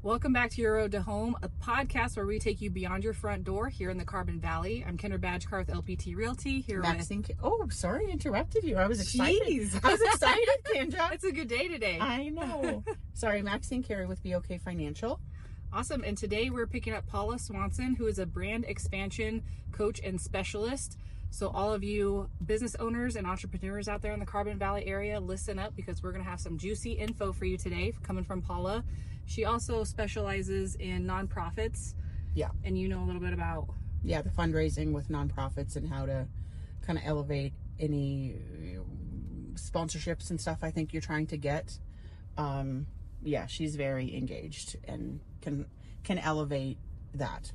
Welcome back to Your Road to Home, a podcast where we take you beyond your front door here in the Carbon Valley. I'm Kendra Badgcar with LPT Realty here Maxine. Oh, sorry, interrupted you. I was excited. I was excited, Kendra. It's a good day today. I know. Sorry, Maxine Carey with BOK Financial. Awesome. And today we're picking up Paula Swanson, who is a brand expansion coach and specialist. So all of you business owners and entrepreneurs out there in the Carbon Valley area, listen up because we're going to have some juicy info for you today coming from Paula. She also specializes in nonprofits. Yeah. And you know a little bit about... Yeah, the fundraising with nonprofits and how to kind of elevate any sponsorships and stuff I think you're trying to get. Yeah, she's very engaged and can elevate that.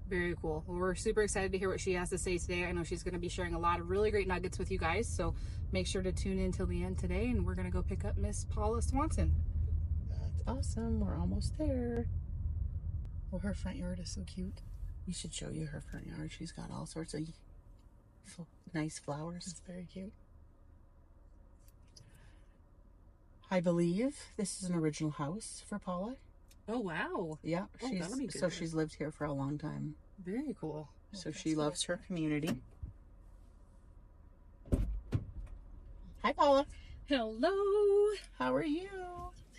Very cool. Well, we're super excited to hear what she has to say today. I know she's going to be sharing a lot of really great nuggets with you guys. So make sure to tune in till the end today. And we're going to go pick up Miss Paula Swanson. That's awesome. We're almost there. Well, her front yard is so cute. We should show you her front yard. She's got all sorts of nice flowers. It's very cute. I believe this is an original house for Paula. Oh, wow. Yeah, that'll be good. So she's lived here for a long time. Very cool. So she loves her community. Hi, Paula. Hello. How are you?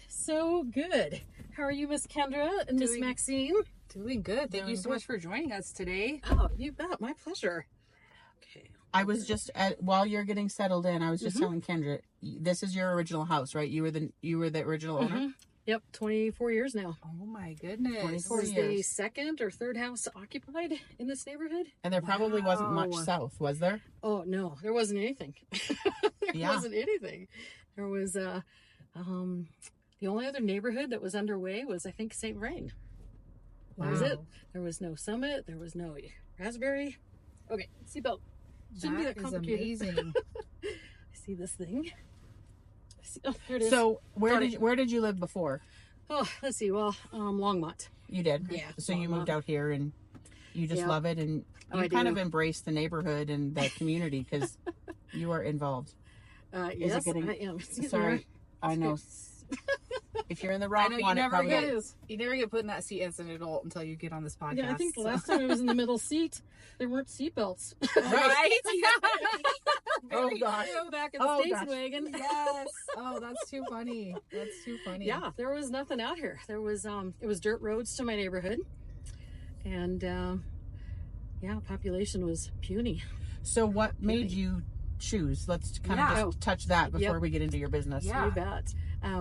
So good. How are you, Miss Kendra and Miss Maxine? Doing good. Thank you so much for joining us today. Oh, you bet. My pleasure. Okay. I was just while you're getting settled in, I was just telling Kendra, this is your original house, right? You were the original owner. Yep, 24 years now. Oh my goodness. 24 This is years. the second or third house occupied in this neighborhood. And there probably wasn't much Wow. south, was there? Oh, no, there wasn't anything. There wasn't anything. There was, the only other neighborhood that was underway was, I think, St. Vrain. That was it. There was no Summit. There was no Raspberry. Okay, seatbelt. Shouldn't be that complicated. Amazing. I see this thing. Oh, there it is. So where did you live before? Oh, let's see. Well, Longmont. You did? Yeah. So you moved out here and you just love it and Oh, you I kind do. of embrace the neighborhood and the community because you are involved. Yes, getting- I am. Sorry, I know. If you're in the wrong one, it probably is. You never get put in that seat as an adult until you get on this podcast. Yeah, I think the last time I was in the middle seat, there weren't seatbelts. Right? Oh gosh. Back in the Oh, station gosh. wagon. Yes. Oh, that's too funny. That's too funny. Yeah, there was nothing out here. There was it was dirt roads to my neighborhood, and population was puny. So what made you choose? Let's kind of just touch that before we get into your business. Yeah. You bet.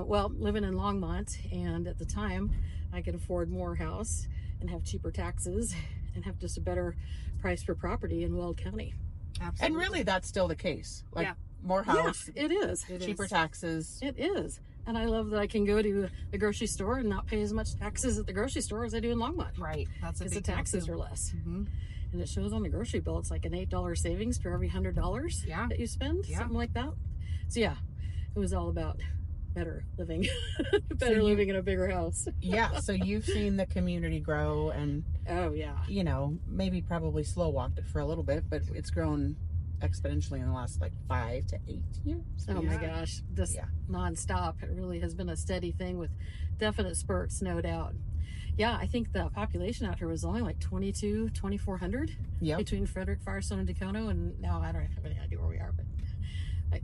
Well, living in Longmont, and at the time, I could afford more house and have cheaper taxes and have just a better price per property in Weld County. Absolutely. And really, that's still the case. Like more house, Yeah, it is. cheaper taxes. It is. And I love that I can go to the grocery store and not pay as much taxes at the grocery store as I do in Longmont. Right. That's a Because the big deal, taxes too. are less. Mm-hmm. And it shows on the grocery bill, it's like an $8 savings for every $100 that you spend, something like that. So yeah, it was all about better living, living in a bigger house. Yeah. So you've seen the community grow and, Oh yeah. you know, maybe probably slow walked it for a little bit, but it's grown exponentially in the last like 5 to 8 years. Oh my gosh, just nonstop. It really has been a steady thing with definite spurts, no doubt. Yeah, I think the population out here was only like 2,400 between Frederick, Firestone, and Dacono, and now I don't have any idea where we are, but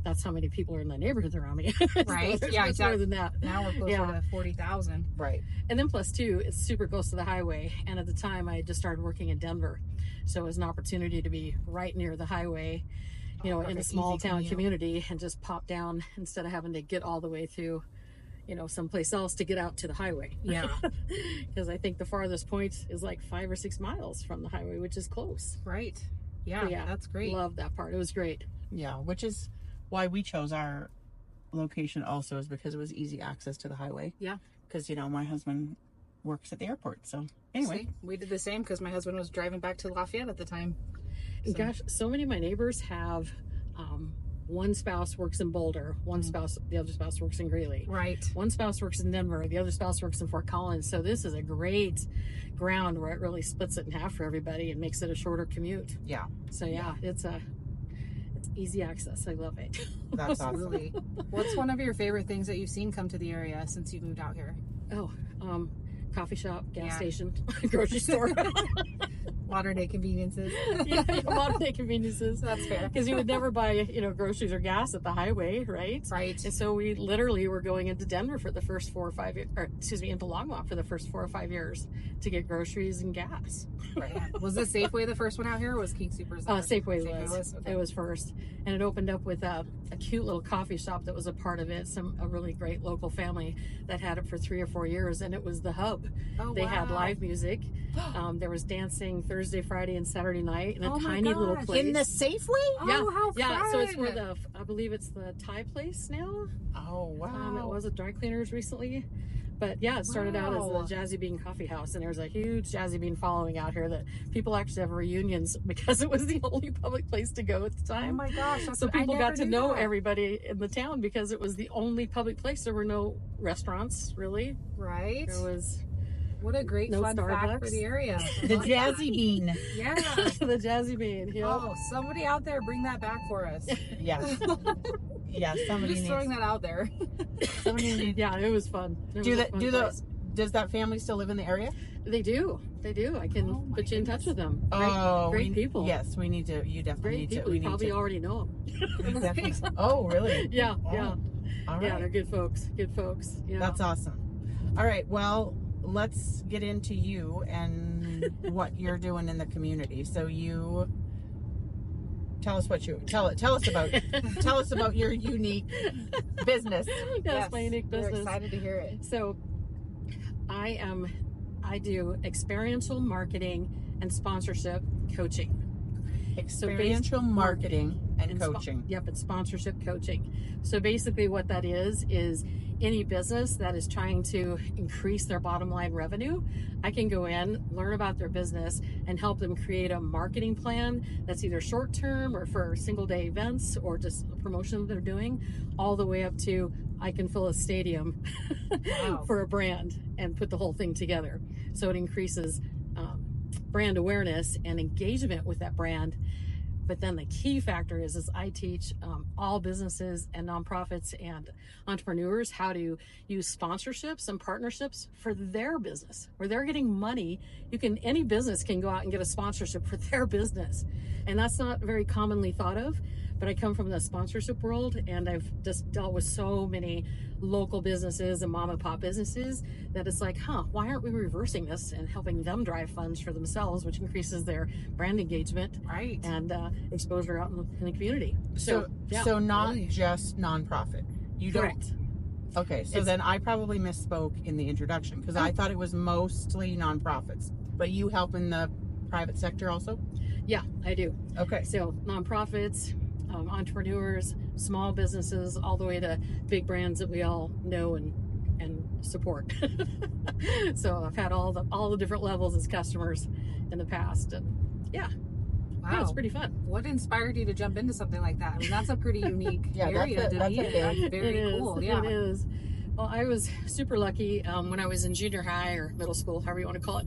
that's how many people are in the neighborhoods around me. Right. So Yeah, much more than that. Now we're closer to 40,000. Right. And then plus two, it's super close to the highway. And at the time, I just started working in Denver, so it was an opportunity to be right near the highway, you know, in a small town community, and just pop down instead of having to get all the way through, you know, someplace else to get out to the highway. Yeah. Because I think the farthest point is like 5 or 6 miles from the highway, which is close. Right. Yeah, So, that's great. Love that part. It was great. Yeah, which is why we chose our location also, is because it was easy access to the highway. Yeah. Because, you know, my husband works at the airport. So anyway. See, we did the same because my husband was driving back to Lafayette at the time. And gosh, so many of my neighbors have one spouse works in Boulder, the other spouse works in Greeley. Right. One spouse works in Denver, the other spouse works in Fort Collins. So this is a great ground where it really splits it in half for everybody and makes it a shorter commute. Yeah. So yeah, it's easy access. I love it. That's awesome. Absolutely. What's one of your favorite things that you've seen come to the area since you moved out here? Oh, coffee shop, gas station, grocery store. Modern day conveniences. Yeah, modern day conveniences. That's fair. Because you would never buy, groceries or gas at the highway, right? Right. And so we literally were going into Denver for the first 4 or 5 years, or excuse me, into Longmont for the first 4 or 5 years to get groceries and gas. Right. Was the Safeway the first one out here, or was King Soopers? Safeway was. Okay. It was first, and it opened up with a cute little coffee shop that was a part of it. A really great local family that had it for 3 or 4 years, and it was the hub. Oh, They had wow. live music. There was dancing Thursday, Friday, and Saturday night in a my tiny little gosh. place. In the Safeway? Yeah, Oh, how yeah. fun. So it's where I believe it's the Thai place now. Oh, wow. It was a dry cleaners recently. But yeah, it started out as Wow. the Jazzy Bean Coffee House, and there's a huge Jazzy Bean following out here that people actually have reunions because it was the only public place to go at the Oh time. my gosh. So people got to know that. everybody in the town because it was the only public place. There were no restaurants, really. Right. There was What a great no fun fact for Starbucks. the area. The Jazzy Bean. Yeah. the Jazzy Bean. Yeah. Oh, somebody out there, bring that back for us. Yes. Yeah, somebody Just needs. throwing that out there. Somebody needs. Yeah, it was fun. It was a fun place. Does that family still live in the area? They do. They do. I can Oh my put you in touch with them. Great people. Yes, we need to. You definitely Great need people. to. We You need probably to. already know them. Definitely. Oh, really? Yeah, Oh, yeah. All Yeah, right. they're good folks. Good folks. Yeah. That's awesome. All right. Well, let's get into you and what you're doing in the community. So you tell us what you tell us about your unique business. That's my unique We're business. excited to hear it. So I do experiential marketing and sponsorship coaching. Experiential marketing and spo- coaching. Yep, it's sponsorship coaching. So basically what that is any business that is trying to increase their bottom line revenue, I can go in, learn about their business, and help them create a marketing plan that's either short term or for single day events or just a promotion that they're doing, all the way up to I can fill a stadium Wow. for a brand and put the whole thing together. So it increases brand awareness and engagement with that brand. But then the key factor is I teach all businesses and nonprofits and entrepreneurs how to use sponsorships and partnerships for their business, where they're getting money. Any business can go out and get a sponsorship for their business. And that's not very commonly thought of, but I come from the sponsorship world, and I've just dealt with so many local businesses and mom and pop businesses that it's like, why aren't we reversing this and helping them drive funds for themselves, which increases their brand engagement Right. and exposure out in the community. So yeah. not just nonprofit. You don't. Correct. Okay, so then I probably misspoke in the introduction because I thought it was mostly nonprofits. But you help in the private sector also? Yeah, I do. Okay. So nonprofits, entrepreneurs, small businesses, all the way to big brands that we all know and support. So I've had all the different levels as customers in the past, and yeah, it's pretty fun. What inspired you to jump into something like that? I mean, that's a pretty unique area to be in. That's very cool. Yeah. It is. Well, I was super lucky when I was in junior high or middle school, however you want to call it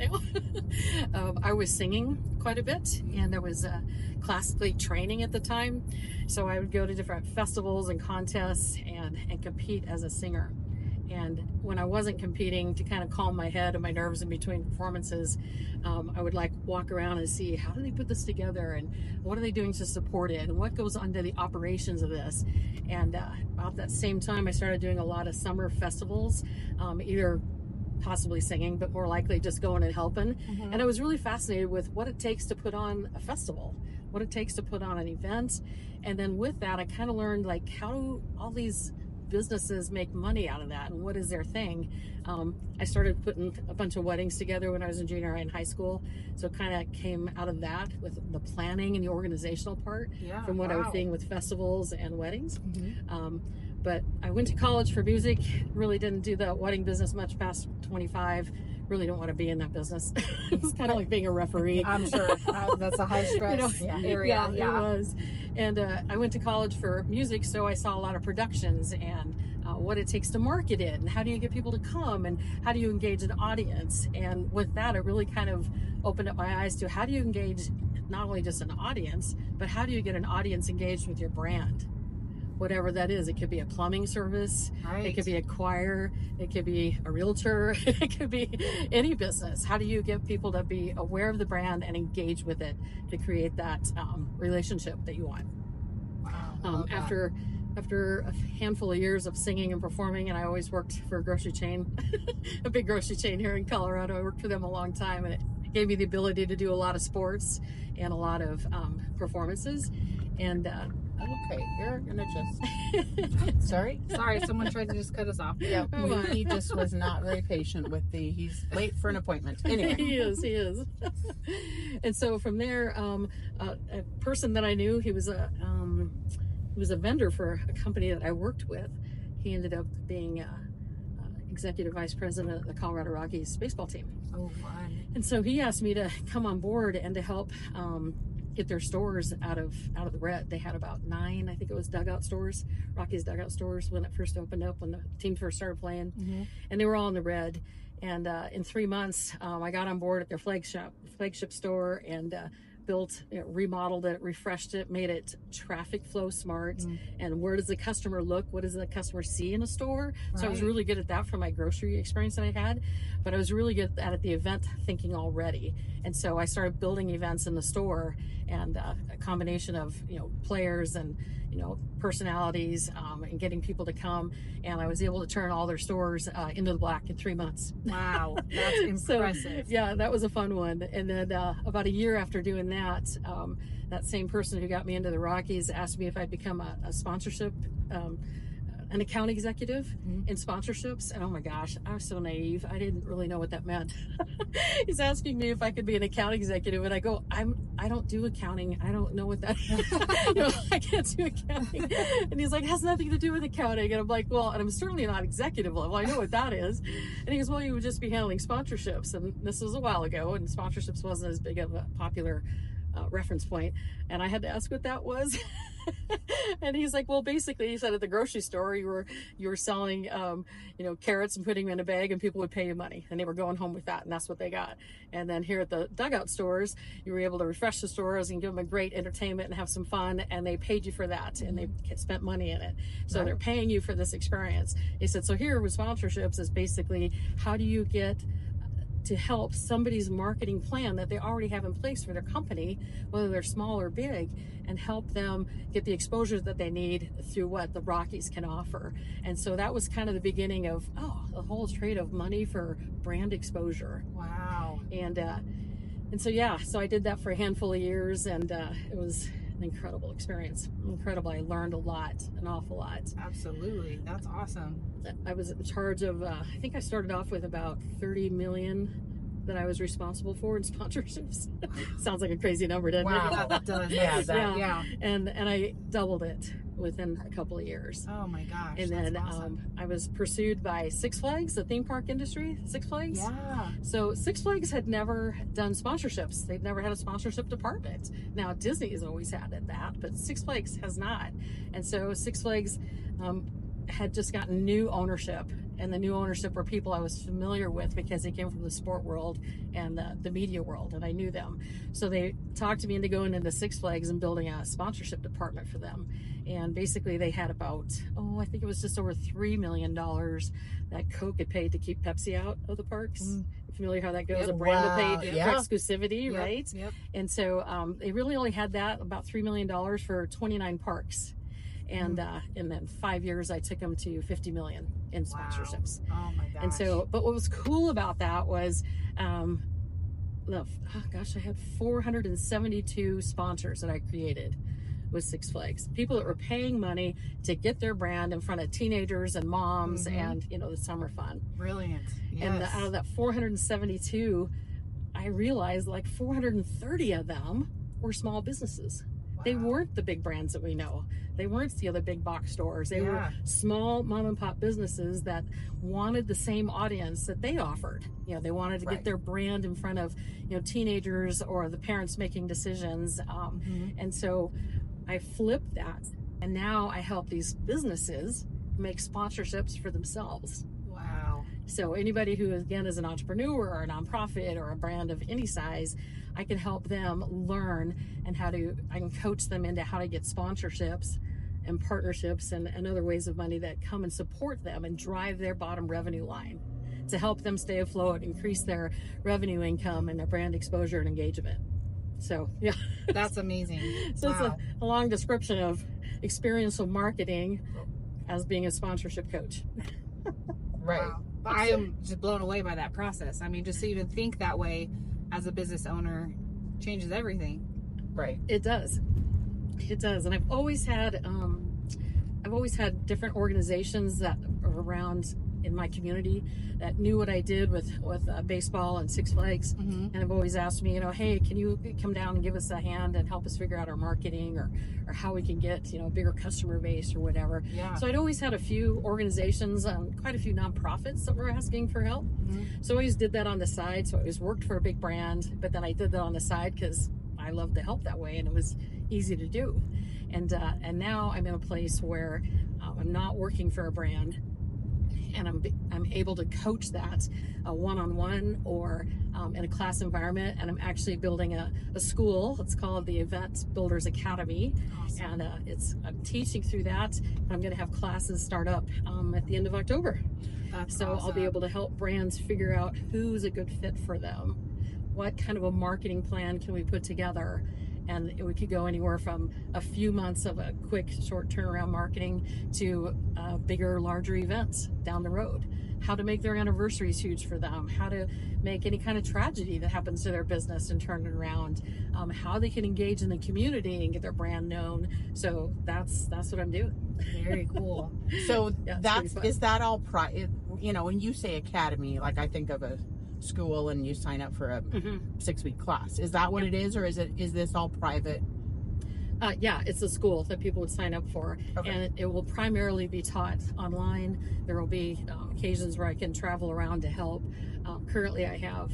now. I was singing quite a bit, and I was classically training at the time. So I would go to different festivals and contests and compete as a singer. And when I wasn't competing, to kind of calm my head and my nerves in between performances, I would walk around and see how do they put this together and what are they doing to support it and what goes onto the operations of this. And about that same time, I started doing a lot of summer festivals, either possibly singing, but more likely just going and helping. Mm-hmm. And I was really fascinated with what it takes to put on a festival, what it takes to put on an event. And then with that, I kind of learned how do all these businesses make money out of that and what is their thing. I started putting a bunch of weddings together when I was in junior high and high school, so it kind of came out of that with the planning and the organizational part from what I was seeing with festivals and weddings. Mm-hmm. But I went to college for music, really didn't do the wedding business much past 25. Really don't want to be in that business. It's kind of like being a referee. I'm sure that's a high stress area. Yeah, it was. And I went to college for music, so I saw a lot of productions and what it takes to market it, and how do you get people to come, and how do you engage an audience. And with that, it really kind of opened up my eyes to how do you engage not only just an audience, but how do you get an audience engaged with your brand. whatever that is. It could be a plumbing service, right. It could be a choir, it could be a realtor, it could be any business. How do you get people to be aware of the brand and engage with it to create that relationship that you want? Wow. After a handful of years of singing and performing, and I always worked for a grocery chain, a big grocery chain here in Colorado. I worked for them a long time, and it gave me the ability to do a lot of sports and a lot of performances. And okay, you're gonna just sorry, someone tried to just cut us off. Yeah, he just was not very patient with he's late for an appointment. Anyway, he is. And so from there, a person that I knew, he was a vendor for a company that I worked with. He ended up being executive vice president of the Colorado Rockies baseball team. Oh, fun. And so he asked me to come on board and to help get their stores out of the red. They had about 9, I think it was dugout stores, Rockies dugout stores, when it first opened up, when the team first started playing. Mm-hmm. And they were all in the red. And in 3 months, I got on board at their flagship store and built, remodeled it, refreshed it, made it traffic flow smart. And where does the customer look? What does the customer see in a store? Right. So I was really good at that from my grocery experience that I had, but I was really good at the event thinking already. And so I started building events in the store, and a combination of players and personalities, and getting people to come, and I was able to turn all their stores into the black in 3 months. Wow, that's impressive. So, yeah, that was a fun one. And then about a year after doing that, that same person who got me into the Rockies asked me if I'd become a sponsorship, an account executive in sponsorships. And oh my gosh, I was so naive. I didn't really know what that meant. He's asking me if I could be an account executive, and I go, I don't do accounting. I don't know what that is. I can't do accounting. And he's like, it has nothing to do with accounting. And I'm like, well, and I'm certainly not executive level. I know what that is. And he goes, well, you would just be handling sponsorships. And this was a while ago, and sponsorships wasn't as big of a popular reference point. And I had to ask what that was. And he's like, well, basically, he said at the grocery store, you were selling, carrots and putting them in a bag, and people would pay you money, and they were going home with that, and that's what they got. And then here at the dugout stores, you were able to refresh the stores and give them a great entertainment and have some fun, and they paid you for that, and they spent money in it. So They're paying you for this experience. He said, so here with sponsorships is basically, how do you get to help somebody's marketing plan that they already have in place for their company, whether they're small or big, and help them get the exposure that they need through what the Rockies can offer. And so that was kind of the beginning of the whole trade of money for brand exposure. Wow. And so I did that for a handful of years, and it was an incredible experience. Incredible. I learned a lot, an awful lot. Absolutely. That's awesome. I was in charge of, I think I started off with about 30 million that I was responsible for in sponsorships. Sounds like a crazy number, doesn't it? Wow, that does. Yeah. And I doubled it within a couple of years. Oh my gosh. And then awesome. I was pursued by Six Flags, the theme park industry, Six Flags. Yeah. So Six Flags had never done sponsorships. They'd never had a sponsorship department. Now Disney has always had that, but Six Flags has not. And so Six Flags had just gotten new ownership, and the new ownership were people I was familiar with because they came from the sport world and the media world, and I knew them. So they talked me into going into Six Flags and building a sponsorship department for them. And basically they had about, I think it was just over $3 million that Coke had paid to keep Pepsi out of the parks. Familiar how that goes? Yep. A brand Wow. will pay for exclusivity, right? Yep. And so they really only had that, about $3 million for 29 parks. And then 5 years, I took them to 50 million in sponsorships. Wow. Oh my gosh. And so, but what was cool about that was, I had 472 sponsors that I created with Six Flags. People that were paying money to get their brand in front of teenagers and moms and, the summer fun. Brilliant. Yes. And out of that 472, I realized like 430 of them were small businesses. They weren't the big brands that we know. They weren't the other big box stores. They were small mom and pop businesses that wanted the same audience that they offered. They wanted to get their brand in front of, teenagers or the parents making decisions. And so I flipped that. And now I help these businesses make sponsorships for themselves. Wow. So anybody who, again, is an entrepreneur or a nonprofit or a brand of any size, I can help them learn and I can coach them into how to get sponsorships and partnerships and other ways of money that come and support them and drive their bottom revenue line to help them stay afloat, increase their revenue income and their brand exposure and engagement. So, yeah. That's amazing. So wow. it's a long description of experiential marketing as being a sponsorship coach. Right. Wow. I am just blown away by that process. I mean, just to even think that way as a business owner changes everything. Right. It does. It does. And I've always had different organizations that are around in my community that knew what I did with baseball and Six Flags, and have always asked me, hey, can you come down and give us a hand and help us figure out our marketing or how we can get a bigger customer base or whatever. Yeah. So I'd always had a few organizations, quite a few nonprofits that were asking for help. So I always did that on the side. So I always worked for a big brand, but then I did that on the side because I loved to help that way and it was easy to do. And now I'm in a place where I'm not working for a brand, and I'm able to coach that one-on-one or in a class environment. And I'm actually building a school. It's called the Event Builders Academy. Awesome. And I'm teaching through that. I'm going to have classes start up at the end of October. That's so awesome. I'll be able to help brands figure out who's a good fit for them. What kind of a marketing plan can we put together? And we could go anywhere from a few months of a quick, short turnaround marketing to bigger, larger events down the road. How to make their anniversaries huge for them. How to make any kind of tragedy that happens to their business and turn it around. How they can engage in the community and get their brand known. So that's what I'm doing. Very cool. So is that all when you say academy, like I think of a school and you sign up for a 6-week class. Is that what it is, or is this all private? Yeah, it's a school that people would sign up for, and it will primarily be taught online. There will be occasions where I can travel around to help. Currently, I have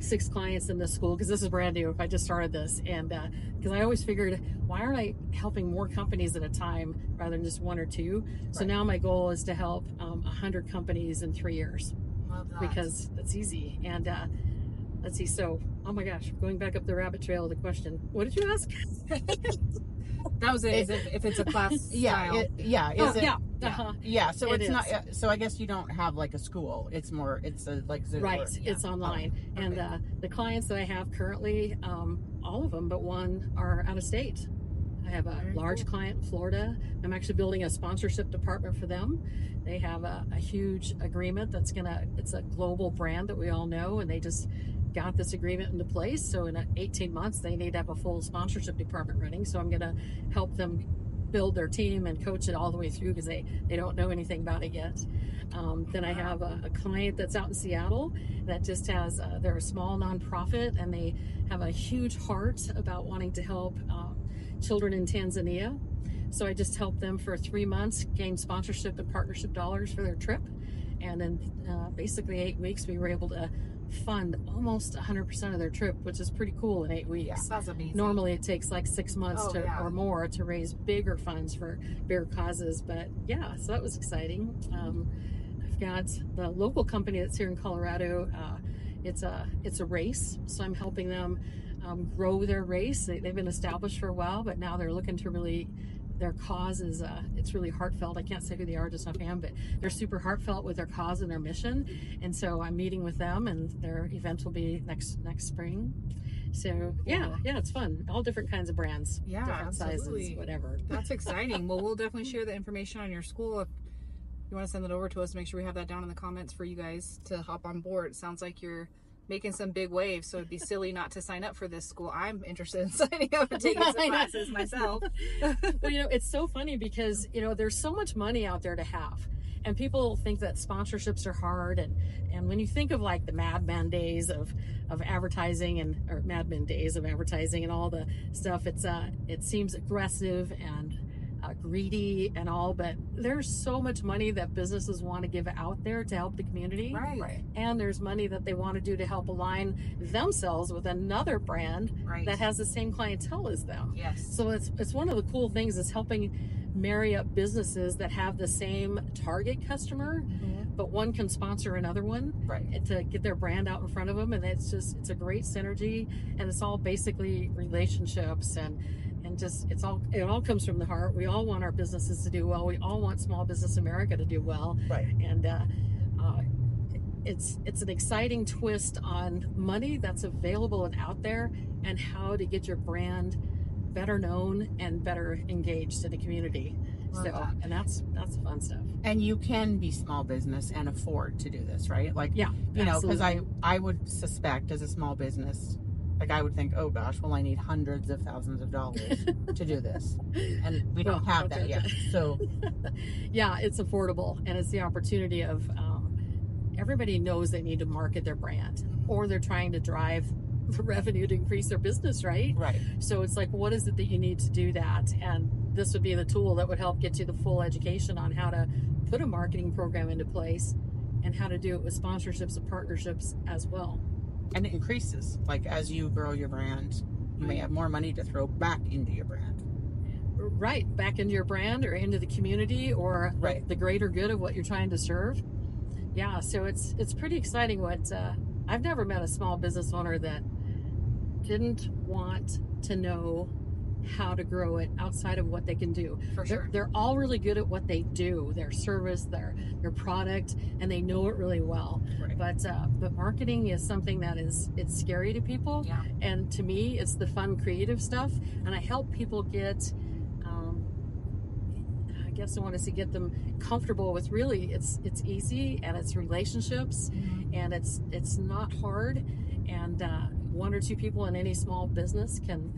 6 clients in this school because this is brand new. I just started this, and because I always figured, why aren't I helping more companies at a time rather than just 1 or 2? So now my goal is to help 100 companies in 3 years. Because that's easy. And let's see, so oh my gosh, going back up the rabbit trail, the question, what did you ask? That was it. If it's a class style. So it's not, so I guess you don't have like a school, it's more, it's like Zoom. Right, it's online. And the clients that I have currently, all of them but one are out of state. I have a large client in Florida. I'm actually building a sponsorship department for them. They have a huge agreement it's a global brand that we all know, and they just got this agreement into place. So in 18 months, they need to have a full sponsorship department running. So I'm going to help them build their team and coach it all the way through because they don't know anything about it yet. Then I have a client that's out in Seattle that just has, they're a small nonprofit, and they have a huge heart about wanting to help children in Tanzania. So I just helped them for 3 months gain sponsorship and partnership dollars for their trip. And in basically 8 weeks, we were able to fund almost 100% of their trip, which is pretty cool in 8 weeks. Yeah, that's amazing. Normally it takes like 6 months or more to raise bigger funds for bigger causes. But yeah, so that was exciting. I've got the local company that's here in Colorado. It's a race. So I'm helping them grow their race. They've been established for a while, but now they're looking to really, their cause is it's really heartfelt. I can't say who they are just offhand, but they're super heartfelt with their cause and their mission. And so I'm meeting with them, and their event will be next spring. So yeah, it's fun. All different kinds of brands, different sizes, whatever. That's exciting. Well, we'll definitely share the information on your school. If you want to send it over to us, make sure we have that down in the comments for you guys to hop on board. It sounds like you're making some big waves, so it'd be silly not to sign up for this school. I'm interested in signing up and taking some classes myself. Well, it's so funny because there's so much money out there to have, and people think that sponsorships are hard, and when you think of like the Mad Men days of advertising or Mad Men days of advertising and all the stuff, it seems aggressive and greedy and all, but there's so much money that businesses want to give out there to help the community, right? And there's money that they want to do to help align themselves with another brand that has the same clientele as them. Yes. So it's one of the cool things is helping marry up businesses that have the same target customer, but one can sponsor another one, to get their brand out in front of them, and it's a great synergy, and it's all basically relationships and and just it all comes from the heart. We all want our businesses to do well. We all want small business America to do well. Right. And it's an exciting twist on money that's available and out there, and how to get your brand better known and better engaged in the community. And that's fun stuff. And you can be small business and afford to do this, right? Like, yeah, you know, because I would suspect as a small business, like I would think, oh gosh, well I need hundreds of thousands of dollars to do this, and we don't have that yet. So yeah, it's affordable, and it's the opportunity of everybody knows they need to market their brand, or they're trying to drive the revenue to increase their business, right? Right. So it's like, what is it that you need to do that? And this would be the tool that would help get you the full education on how to put a marketing program into place, and how to do it with sponsorships and partnerships as well. And it increases, like as you grow your brand, you may have more money to throw back into your brand. Right, back into your brand or into the community, or the greater good of what you're trying to serve. Yeah, so it's pretty exciting. What I've never met a small business owner that didn't want to know how to grow it outside of what they can do. For sure. They're all really good at what they do, their service, their product, and they know it really well. Right. But marketing is something that it's scary to people. Yeah. And to me, it's the fun, creative stuff. And I help people get, I guess I want to say, get them comfortable with, really, it's easy, and it's relationships, and it's not hard. And one or two people in any small business can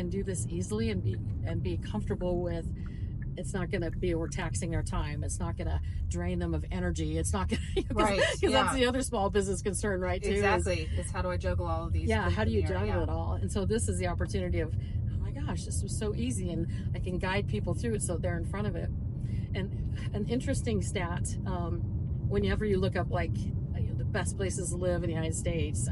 do this easily, and be comfortable with. It's not going to be overtaxing their time. It's not going to drain them of energy. It's not going to, because that's the other small business concern, right? Too. Exactly. It's how do I juggle all of these? Yeah. How do you juggle it all? And so this is the opportunity of, oh my gosh, this was so easy, and I can guide people through it so they're in front of it. And an interesting stat, whenever you look up like the best places to live in the United States,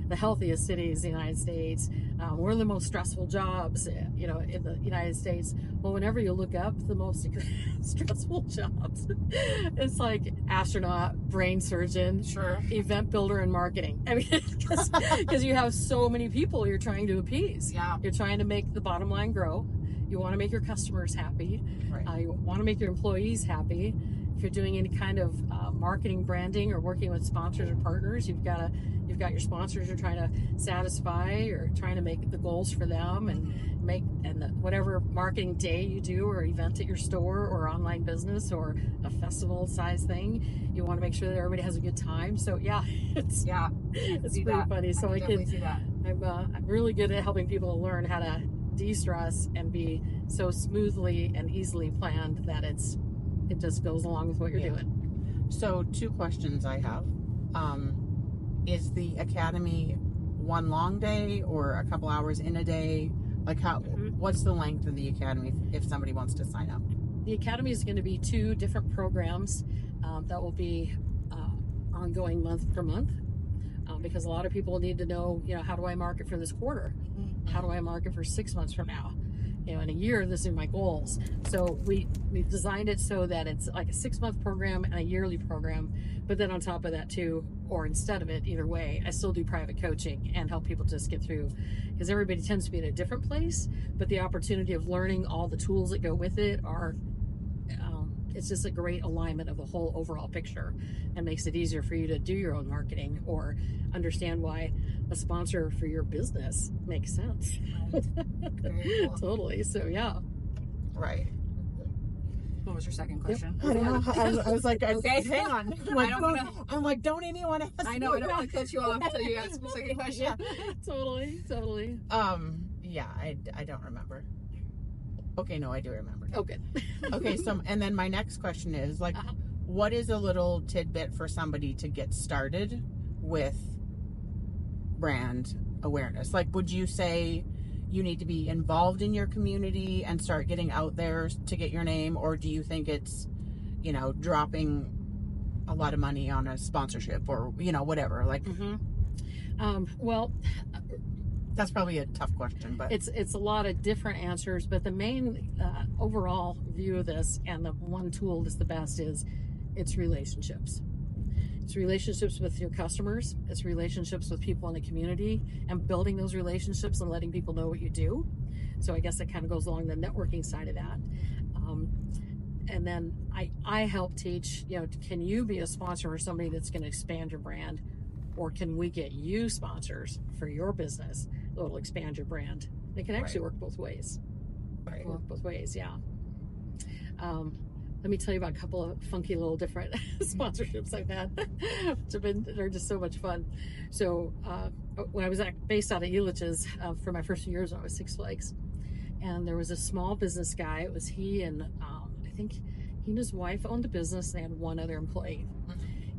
the healthiest cities in the United States, one of the most stressful jobs, in the United States. Well, whenever you look up the most stressful jobs, it's like astronaut, brain surgeon, event builder, and marketing. I mean, because you have so many people you're trying to appease. Yeah. You're trying to make the bottom line grow. You want to make your customers happy. Right. You want to make your employees happy. If you're doing any kind of marketing, branding, or working with sponsors or partners, you've got your sponsors you're trying to satisfy, or trying to make the goals for them, and whatever marketing day you do, or event at your store, or online business, or a festival size thing, you want to make sure that everybody has a good time. So it's pretty funny. So I can see that. I'm really good at helping people learn how to de-stress and be so smoothly and easily planned that it just goes along with what you're doing. So 2 questions I have. Is the academy one long day, or a couple hours in a day? Like what's the length of the academy if somebody wants to sign up? The academy is going to be 2 different programs that will be ongoing month per month, because a lot of people need to know, how do I market for this quarter? How do I market for 6 months from now? In a year, this is my goals. So we've designed it so that it's like a 6-month program and a yearly program. But then on top of that too, or instead of it, either way, I still do private coaching and help people just get through, because everybody tends to be in a different place. But the opportunity of learning all the tools that go with it are, it's just a great alignment of the whole overall picture, and makes it easier for you to do your own marketing, or understand why a sponsor for your business makes sense. Very cool. Totally. So yeah. Right. What was your second question? I don't know. I was like, okay, hang on. I'm like, don't anyone ask I know. I don't want to cut you off until you ask the second question. Totally. Yeah, I don't remember. Okay, no, I do remember. Oh, good. Okay, so, and then my next question is, like, what is a little tidbit for somebody to get started with brand awareness? Like, would you say you need to be involved in your community and start getting out there to get your name? Or do you think it's, dropping a lot of money on a sponsorship, or, whatever? Like, well, that's probably a tough question, but it's a lot of different answers. But the main overall view of this, and the one tool that's the best, is it's relationships. It's relationships with your customers. It's relationships with people in the community, and building those relationships and letting people know what you do. So I guess it kind of goes along the networking side of that. And then I help teach, can you be a sponsor for somebody that's going to expand your brand, or can we get you sponsors for your business that will expand your brand? It can actually work both ways. Right. Work both ways, yeah. Let me tell you about a couple of funky little different sponsorships I've had. They're just so much fun. So when I was based out of Elitch's for my first few years, I was Six Flags, and there was a small business guy. It was he and I think he and his wife owned a business. They had one other employee,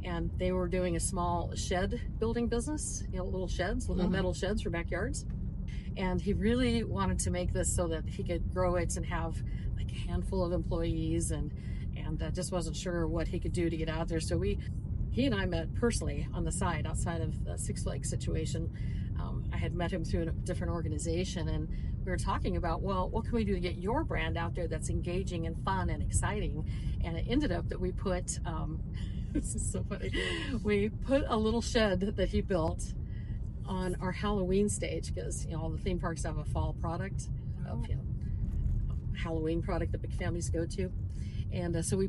and they were doing a small shed building business. Little sheds, little metal sheds for backyards. And he really wanted to make this so that he could grow it and have like a handful of employees, and just wasn't sure what he could do to get out there. So he and I met personally on the side, outside of the Six Flags situation. I had met him through a different organization, and we were talking about, well, what can we do to get your brand out there that's engaging and fun and exciting? And it ended up that we put, this is so funny, we put a little shed that he built on our Halloween stage, because all the theme parks have a fall product, Halloween product that big families go to, and so we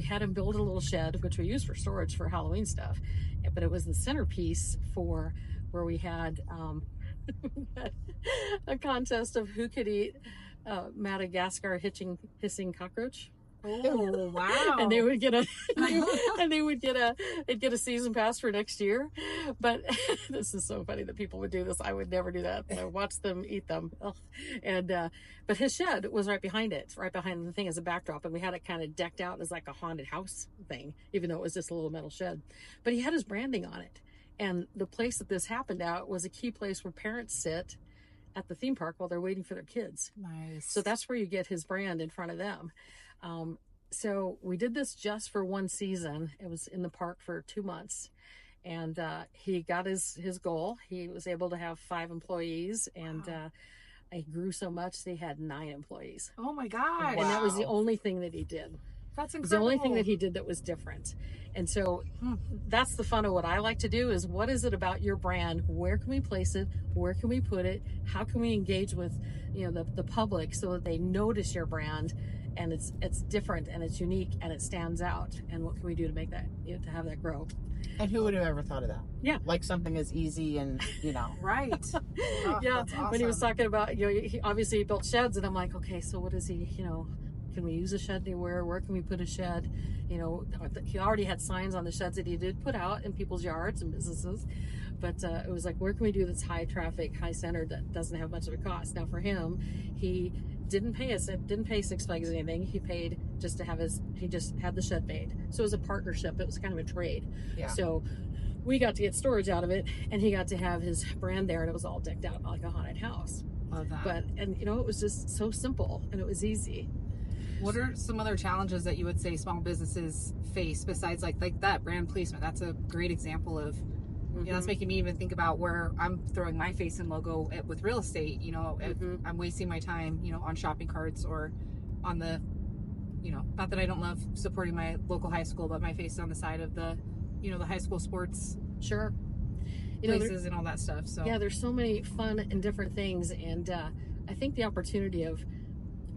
had him build a little shed, which we use for storage for Halloween stuff, but it was the centerpiece for where we had a contest of who could eat Madagascar hissing cockroach. Oh wow! And they would get a season pass for next year. But this is so funny that people would do this. I would never do that. I watched them eat them. Ugh. And but his shed was right behind it, right behind the thing as a backdrop, and we had it kind of decked out as like a haunted house thing, even though it was just a little metal shed. But he had his branding on it, and the place that this happened at was a key place where parents sit at the theme park while they're waiting for their kids. Nice. So that's where you get his brand in front of them. So we did this just for one season. It was in the park for 2 months, and he got his goal. He was able to have 5 employees, and he grew so much they had 9 employees. Oh my gosh! And that was the only thing that he did. That's incredible. It was the only thing that he did that was different. And so that's the fun of what I like to do, is what is it about your brand? Where can we place it? Where can we put it? How can we engage with the public so that they notice your brand, and it's different and it's unique and it stands out? And what can we do to make that, to have that grow? And who would have ever thought of that? Yeah. Like something as easy and, Right. Oh, yeah. awesome. When he was talking about, he obviously built sheds, and I'm like, okay, so what is he, can we use a shed anywhere? Where can we put a shed? He already had signs on the sheds that he did put out in people's yards and businesses. But it was like, where can we do that's high traffic, high centered, that doesn't have much of a cost? Now for him, he didn't pay Six Flags anything. He paid just to have he just had the shed made. So it was a partnership. It was kind of a trade. Yeah. So we got to get storage out of it, and he got to have his brand there, and it was all decked out like a haunted house. Love that. It was just so simple, and it was easy. What are some other challenges that you would say small businesses face besides like that brand placement? That's a great example of, that's making me even think about where I'm throwing my face and logo with real estate. I'm wasting my time, on shopping carts or on the, not that I don't love supporting my local high school, but my face is on the side of the, the high school sports. Sure. Places and all that stuff. So yeah, there's so many fun and different things. And I think the opportunity of,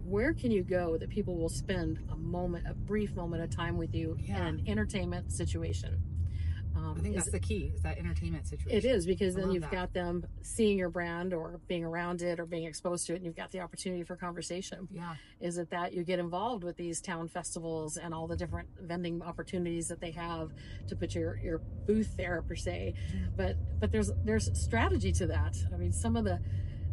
where can you go that people will spend a brief moment of time with you in an entertainment situation? I think that's the key, is that entertainment situation. It is, because then you've got them seeing your brand or being around it or being exposed to it, and you've got the opportunity for conversation. Yeah. Is it that you get involved with these town festivals and all the different vending opportunities that they have to put your booth there per se? But there's strategy to that. I mean, some of the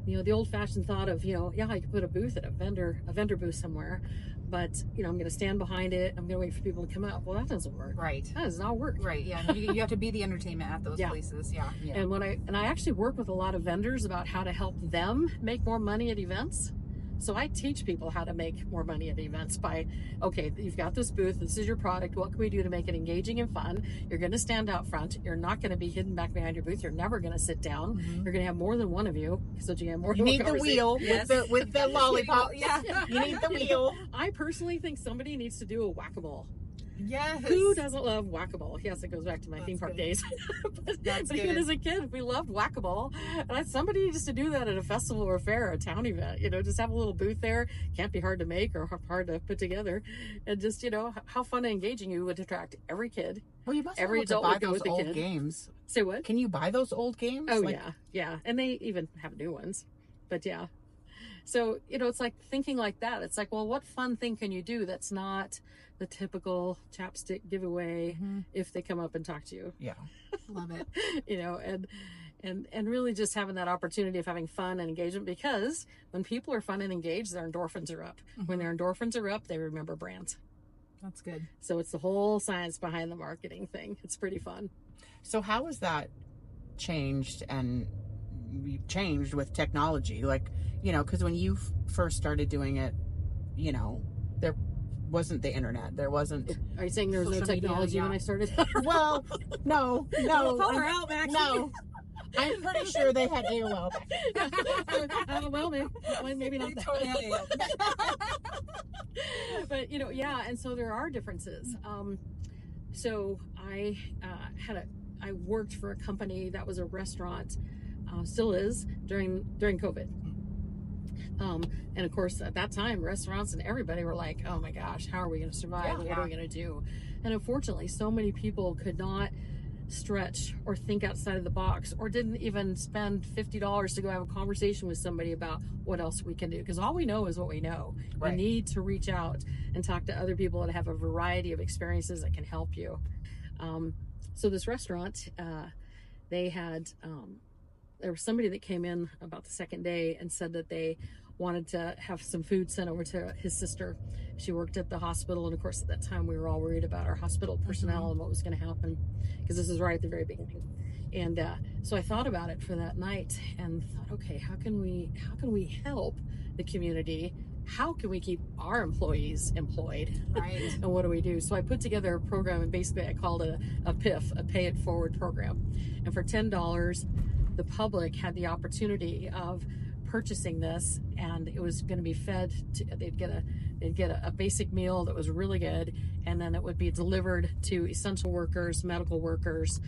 the old-fashioned thought of, I could put a booth at a vendor booth somewhere, but, I'm going to stand behind it. I'm going to wait for people to come up. Well, that doesn't work. Right. That does not work. Right. Yeah. You have to be the entertainment at those places. Yeah. And I actually work with a lot of vendors about how to help them make more money at events. So I teach people how to make more money at events by, okay, you've got this booth, this is your product, what can we do to make it engaging and fun? You're going to stand out front. You're not going to be hidden back behind your booth. You're never going to sit down. You're going to have more than one of you, so you have more. You need the wheel with the lollipop. Yeah, you need the wheel. I personally think somebody needs to do a whack-a-mole. Yes. Who doesn't love whack-a-mole? Yes, it goes back to my theme park days. but even as a kid, we loved whack-a-mole. And somebody used to do that at a festival or fair, a town event. Just have a little booth there. Can't be hard to make or hard to put together. And just, how fun and engaging you would attract every kid. Well, you must every adult buy would go those with the old kid. games. Say what? Can you buy those old games? Oh, yeah. And they even have new ones. But yeah. So, it's like thinking like that. It's like, well, what fun thing can you do that's not the typical chapstick giveaway if they come up and talk to you? Yeah. Love it. And really just having that opportunity of having fun and engagement, because when people are fun and engaged, their endorphins are up. When their endorphins are up, they remember brands. That's good. So it's the whole science behind the marketing thing. It's pretty fun. So how has that changed with technology? Like, because when you first started doing it, there wasn't the internet. There wasn't. Are you saying there was no technology when I started? Well, no. Pull her out, Maxie. No. I'm pretty sure they had AOL. Well, maybe not that. Totally had AOL. But and so there are differences. So I worked for a company that was a restaurant, still is, during COVID. And of course, at that time, restaurants and everybody were like, oh my gosh, how are we going to survive? What are we going to do? And unfortunately, so many people could not stretch or think outside of the box, or didn't even spend $50 to go have a conversation with somebody about what else we can do. Because all we know is what we know. Right. We need to reach out and talk to other people that have a variety of experiences that can help you. So this restaurant, they had, there was somebody that came in about the second day and said that they wanted to have some food sent over to his sister. She worked at the hospital, and of course at that time we were all worried about our hospital personnel and what was going to happen, because this is right at the very beginning. And so I thought about it for that night and thought, okay, how can we help the community? How can we keep our employees employed? Right. And what do we do? So I put together a program, and basically I called it a PIF, a Pay It Forward program. And for $10, the public had the opportunity of purchasing this, and it was going to be fed to, they'd get a basic meal that was really good, and then it would be delivered to essential workers, medical workers,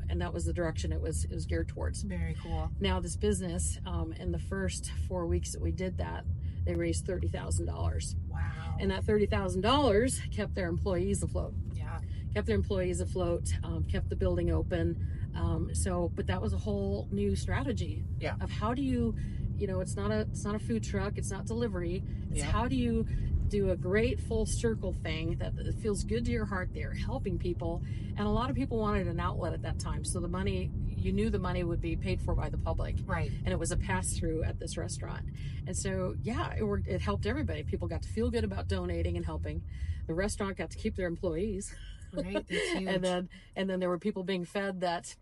and that was the direction it was geared towards. Very cool. Now this business, in the first 4 weeks that we did that, they raised $30,000. Wow. And that $30,000 kept their employees afloat. Yeah. Kept their employees afloat, kept the building open. But that was a whole new strategy of how do you, it's not a food truck, it's not delivery. It's how do you do a great full circle thing that feels good to your heart there, helping people. And a lot of people wanted an outlet at that time. So you knew the money would be paid for by the public. Right. And it was a pass-through at this restaurant. And so, it worked. It helped everybody. People got to feel good about donating and helping. The restaurant got to keep their employees. Right. That's huge. and then there were people being fed that,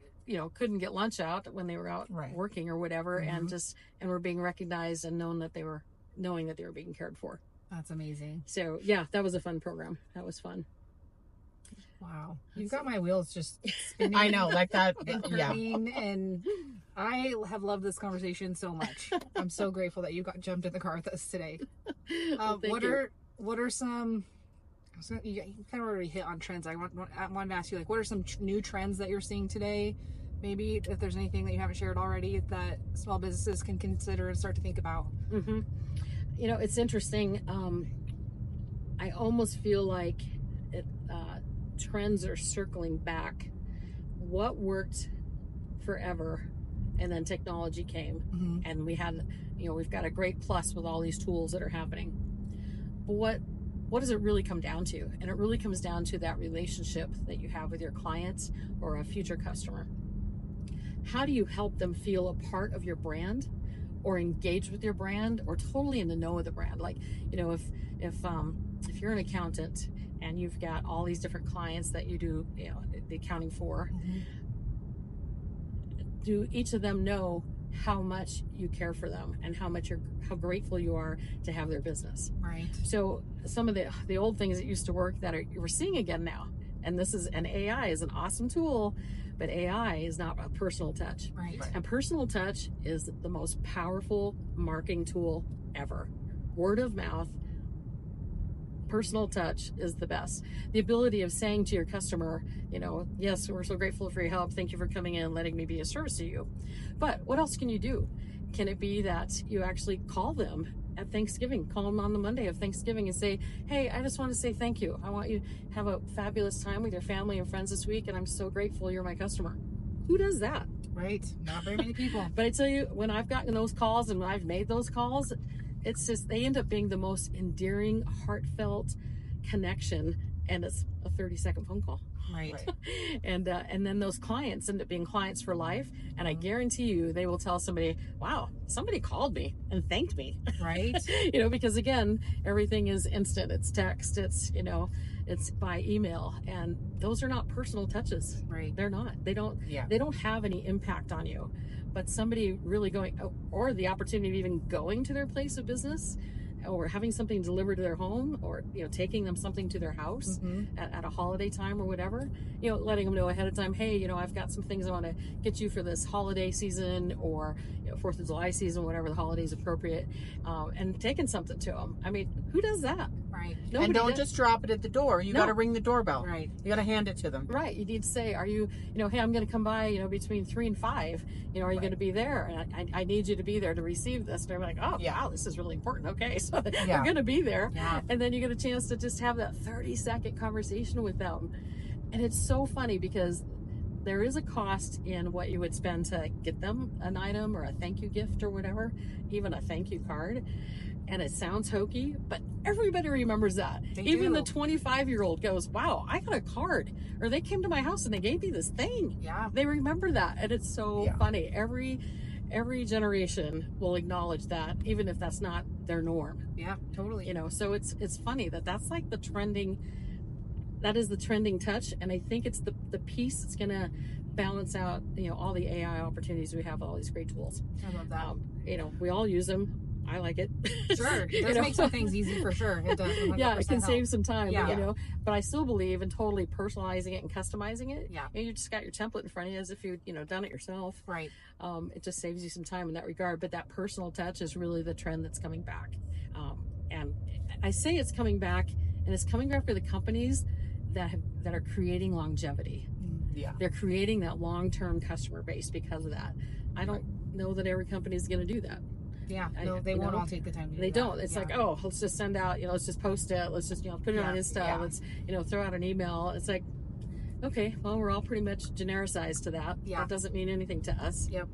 couldn't get lunch out when they were out working or whatever, and were being recognized and knowing that they were being cared for. That's amazing. So that was a fun program. That was fun. Wow. You've got my wheels just spinning. I know, like that. And I have loved this conversation so much. I'm so grateful that you jumped in the car with us today. What are some, you kind of already hit on trends. I want to ask you, what are some new trends that you're seeing today? Maybe if there's anything that you haven't shared already that small businesses can consider and start to think about. Mm-hmm. It's interesting. I almost feel like trends are circling back. What worked forever, and then technology came, and we had, we've got a great plus with all these tools that are happening. But what does it really come down to? And it really comes down to that relationship that you have with your clients or a future customer. How do you help them feel a part of your brand, or engage with your brand, or totally in the know of the brand? Like, if you're an accountant and you've got all these different clients that you do, the accounting for, do each of them know how much you care for them and how grateful you are to have their business? Right. So some of the old things that used to work we're seeing again now. And AI is an awesome tool, but AI is not a personal touch. Right. And personal touch is the most powerful marketing tool ever. Word of mouth. personal touch is the best. The ability of saying to your customer, you know, yes, we're so grateful for your help. Thank you for coming in and letting me be a service to you. But what else can you do? Can it be that you actually call them at Thanksgiving, call them on the Monday of Thanksgiving and say, hey, I just want to say thank you. I want you to have a fabulous time with your family and friends this week, and I'm so grateful you're my customer. Who does that? Right. Not very many people. But I tell you, when I've gotten those calls and when I've made those calls, it's just, they end up being the most endearing, heartfelt connection, and it's a 30-second phone call. Right. And then those clients end up being clients for life, and I guarantee you they will tell somebody, wow, somebody called me and thanked me. Right. You know, because again, everything is instant. It's text, it's, you know, it's by email, and those are not personal touches. Right. They're not. They don't have any impact on you. But somebody really going, or the opportunity of even going to their place of business, or having something delivered to their home, or, you know, taking them something to their house at a holiday time or whatever, you know, letting them know ahead of time, hey, you know, I've got some things I want to get you for this holiday season, or, you know, 4th of July season, whatever the holiday is appropriate, and taking something to them. I mean, who does that? Right. Nobody and don't does. just drop it at the door. You got to ring the doorbell. Right. You got to hand it to them. Right. You need to say, are you know, hey, I'm going to come by, you know, between 3 and 5, you know, are you going to be there? And I need you to be there to receive this. And I'm like, oh, wow, this is really important. Okay. So they're going to be there. Yeah. And then you get a chance to just have that 30-second conversation with them. And it's so funny because there is a cost in what you would spend to get them an item or a thank you gift or whatever, even a thank you card. And it sounds hokey, but everybody remembers that. Even the 25-year-old goes, wow, I got a card. Or they came to my house and they gave me this thing. Yeah. They remember that. And it's so funny. Every generation will acknowledge that, even if that's not their norm. Yeah, totally. You know, so it's funny that's like the trending touch. And I think it's the piece that's going to balance out, you know, all the AI opportunities we have, all these great tools. I love that. You know, we all use them. I like it. Sure. It does make some things easy for sure. It does. Yeah, it can save some time, Yeah. you know, but I still believe in totally personalizing it and customizing it. Yeah. And you just got your template in front of you as if you know, done it yourself. Right. It just saves you some time in that regard. But that personal touch is really the trend that's coming back. And I say it's coming back, and it's coming back for the companies that are creating longevity. Yeah. They're creating that long-term customer base because of that. I don't know that every company is going to do that. Yeah, no, they won't all take the time to do They that. don't. It's like, oh, let's just send out, you know, let's just post it. Let's just, you know, put it on Insta. Let's, you know, throw out an email. It's like, okay, well, we're all pretty much genericized to that. Yeah. That doesn't mean anything to us. Yep.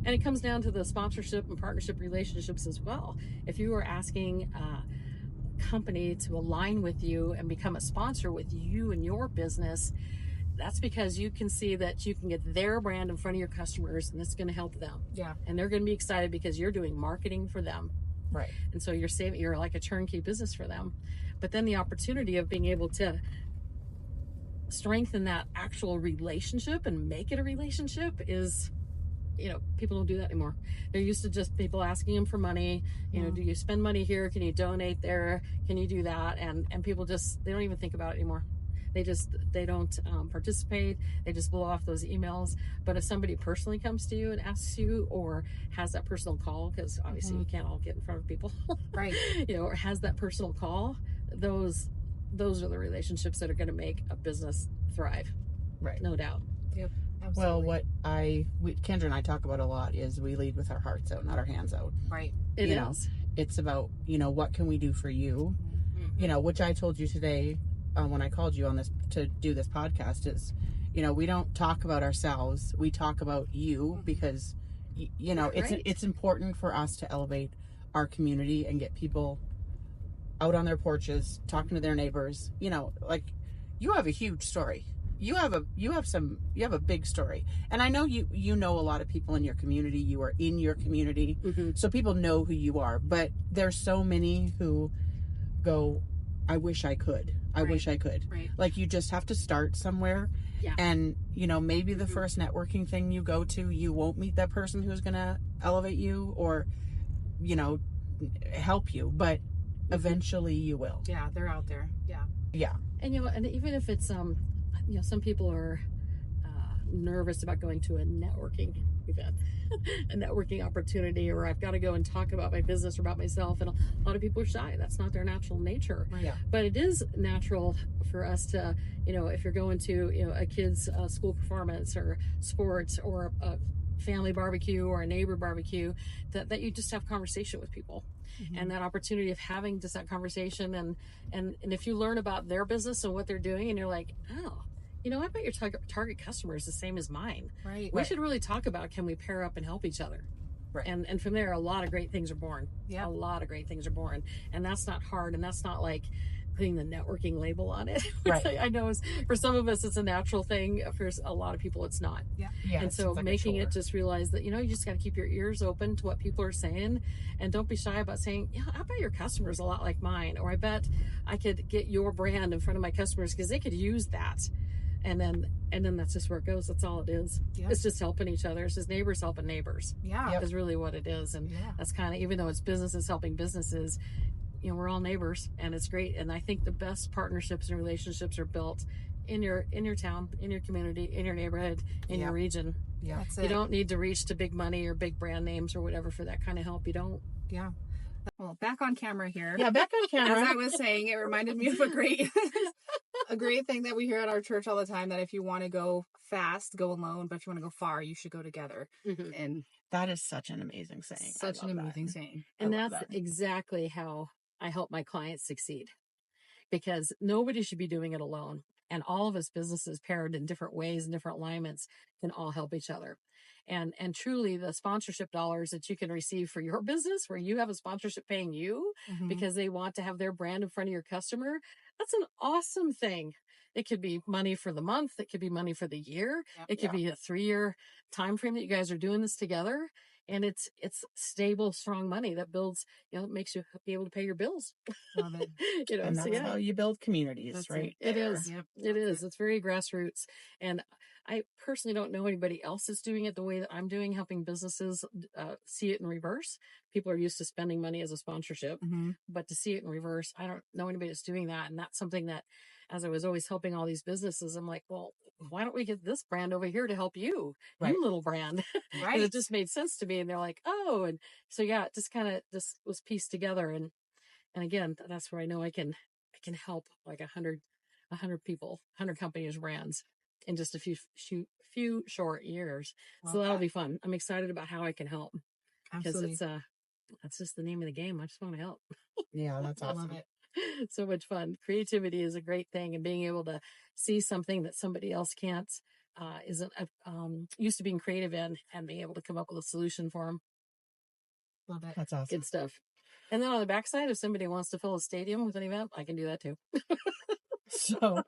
And it comes down to the sponsorship and partnership relationships as well. If you are asking a company to align with you and become a sponsor with you and your business, that's because you can see that you can get their brand in front of your customers, and it's going to help them. Yeah. And they're going to be excited because you're doing marketing for them. Right. And so you're like a turnkey business for them. But then the opportunity of being able to strengthen that actual relationship and make it a relationship is, you know, people don't do that anymore. They're used to just people asking them for money. You know, do you spend money here? Can you donate there? Can you do that? And people just, they don't even think about it anymore. They don't participate. They just blow off those emails. But if somebody personally comes to you and asks you, or has that personal call, because obviously you can't all get in front of people, right? You know, or has that personal call, those are the relationships that are going to make a business thrive. Right. No doubt. Yep. Absolutely. Well, Kendra and I talk about a lot is we lead with our hearts out, not our hands out. Right. It know, is. It's about, you know, what can we do for you? You know, which I told you today when I called you on this to do this podcast is, you know, we don't talk about ourselves. We talk about you because, you know, it's important for us to elevate our community and get people out on their porches, talking to their neighbors. You know, like, you have a huge story. You have a big story. And I know you know a lot of people in your community. You are in your community. So people know who you are. But there's so many who go, I wish I could. I wish I could. Right. Like, you just have to start somewhere. Yeah. And, you know, maybe the first networking thing you go to, you won't meet that person who's going to elevate you or, you know, help you. But eventually you will. Yeah, they're out there. Yeah. Yeah. And, you know, and even if it's, you know, some people are nervous about going to a networking event, a networking opportunity, or I've got to go and talk about my business or about myself. And a lot of people are shy. That's not their natural nature. Yeah. But it is natural for us to, if you're going to, a kid's school performance or sports or a family barbecue or a neighbor barbecue, that you just have conversation with people. And that opportunity of having just that conversation, and if you learn about their business and what they're doing, and you're like, oh, I bet your target customer is the same as mine. Right. We should really talk about, can we pair up and help each other? Right. And from there, a lot of great things are born. Yeah. A lot of great things are born. And that's not hard. And that's not like putting the networking label on it. Right. I know for some of us, it's a natural thing. For a lot of people, it's not. Yeah. Yeah. And so making it just realize that, you just got to keep your ears open to what people are saying, and don't be shy about saying, I bet your customer's a lot like mine, or I bet I could get your brand in front of my customers because they could use that. And then that's just where it goes. That's all it is. Yeah. It's just helping each other. It's just neighbors helping neighbors. Yeah. Is really what it is. And that's kind of, even though it's businesses helping businesses, we're all neighbors, and it's great. And I think the best partnerships and relationships are built in your town, in your community, in your neighborhood, in your region. Yeah. You don't need to reach to big money or big brand names or whatever for that kind of help. You don't. Yeah. Well, back on camera here. Yeah, back on camera. As I was saying, it reminded me of a great thing that we hear at our church all the time, that if you want to go fast, go alone, but if you want to go far, you should go together. And that is such an amazing saying. Such an amazing saying. And that's exactly how I help my clients succeed, because nobody should be doing it alone. And all of us businesses paired in different ways and different alignments can all help each other. And truly, the sponsorship dollars that you can receive for your business, where you have a sponsorship paying you because they want to have their brand in front of your customer, that's an awesome thing. It could be money for the month. It could be money for the year. It could be a 3-year time frame that you guys are doing this together. And it's stable, strong money that builds, it makes you be able to pay your bills. Love it. And that's how you build communities, that's right? It is. Yep. It is. It's very grassroots. And I personally don't know anybody else is doing it the way that I'm doing, helping businesses see it in reverse. People are used to spending money as a sponsorship, but to see it in reverse, I don't know anybody that's doing that. And that's something that, as I was always helping all these businesses, I'm like, well, why don't we get this brand over here to help you, you little brand? Right. It just made sense to me. And they're like, oh, and so, yeah, it just kind of just was pieced together. And again, that's where I know I can help like 100 people, 100 companies, brands in just a few short years. So that'll be fun. I'm excited about how I can help, because that's just the name of the game. I just want to help. Yeah, that's awesome. I love it. So much fun. Creativity is a great thing, and being able to see something that somebody else can't isn't used to being creative in, and being able to come up with a solution for them. Love it. That's awesome. Good stuff. And then on the backside, if somebody wants to fill a stadium with an event, I can do that too. So,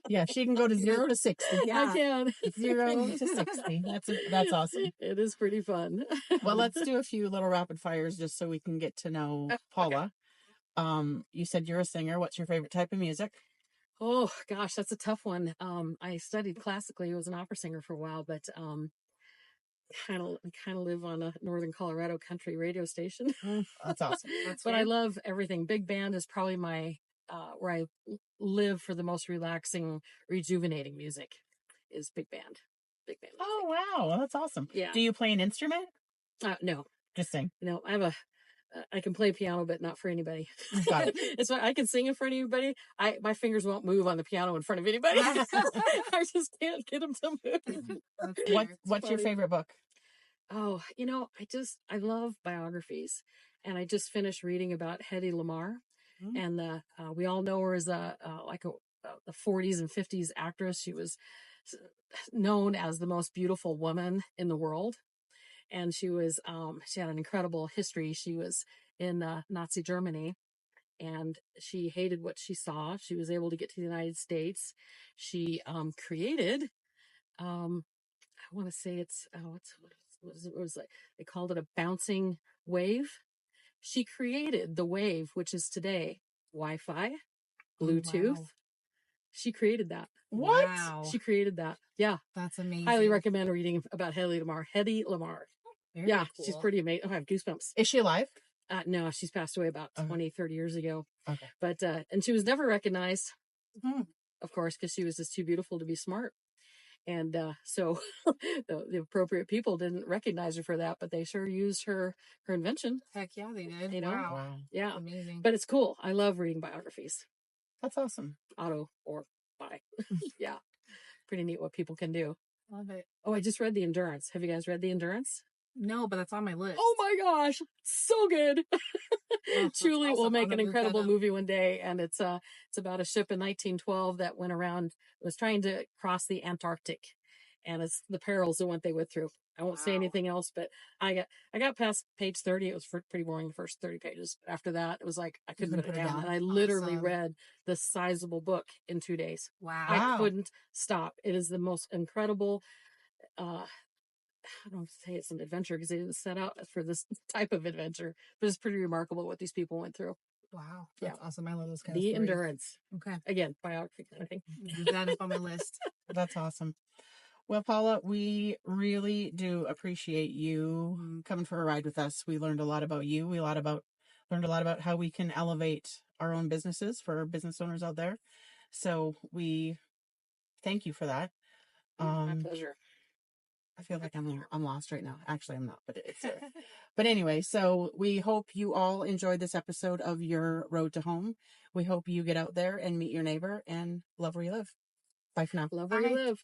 yeah, she can go to 0 to 60. Yeah. I can. 0 to 60. That's awesome. It is pretty fun. Well, let's do a few little rapid fires just so we can get to know Paula. Okay. You said you're a singer. What's your favorite type of music? Oh gosh, that's a tough one. I studied classically. I was an opera singer for a while, but kind of live on a northern Colorado country radio station. That's awesome. But I love everything. Big band is probably my where I live for the most relaxing, rejuvenating music is big band. Big band. Oh wow, that's awesome. Yeah. Do you play an instrument? No. Just sing. No, I can play piano, but not for anybody. Got it. It's why I can sing in front of anybody. My fingers won't move on the piano in front of anybody. I just can't get them to move. What's your favorite book? Oh, I love biographies, and I just finished reading about Hedy Lamarr, and we all know her as the 40s and 50s actress. She was known as the most beautiful woman in the world. And she had an incredible history. She was in Nazi Germany, and she hated what she saw. She was able to get to the United States. She created, I want to say it's, what was it? They called it a bouncing wave. She created the wave, which is today Wi-Fi, Bluetooth. Wow. She created that. What? Wow. She created that. Yeah. That's amazing. Highly recommend reading about Hedy Lamarr. Hedy Lamarr. Very cool. She's pretty amazing. I have goosebumps. Is she alive? No, she's passed away about 20, 30 years ago. Okay. But, and she was never recognized, of course, because she was just too beautiful to be smart. And so the appropriate people didn't recognize her for that, but they sure used her invention. Heck yeah, they did. You know? Wow. Yeah. Amazing. But it's cool. I love reading biographies. That's awesome. Auto or buy. Yeah. Pretty neat what people can do. Love it. Oh, I just read The Endurance. Have you guys read The Endurance? No, but that's on my list. Oh my gosh, so good. Julie awesome. will make an incredible movie one day, and it's about a ship in 1912 that went around, was trying to cross the Antarctic, and it's the perils of what they went through. I won't say anything else, but I got past page 30. It was pretty boring, the first 30 pages. After that, it was like I couldn't put it down. And I literally read the sizable book in 2 days. Wow. I couldn't stop. It is the most incredible I don't say it's an adventure because they didn't set out for this type of adventure, but it's pretty remarkable what these people went through. Wow. That's awesome. I love those kind The of stories. Endurance. Okay. Again, biography kind of thing. That is on my list. That's awesome. Well, Paula, we really do appreciate you coming for a ride with us. We learned a lot about you. We learned a lot about how we can elevate our own businesses for our business owners out there. So we thank you for that. My pleasure. I feel like I'm lost right now. Actually, I'm not, but it's but anyway, so we hope you all enjoyed this episode of Your Road to Home. We hope you get out there and meet your neighbor and love where you live. Bye for now. Love where you live.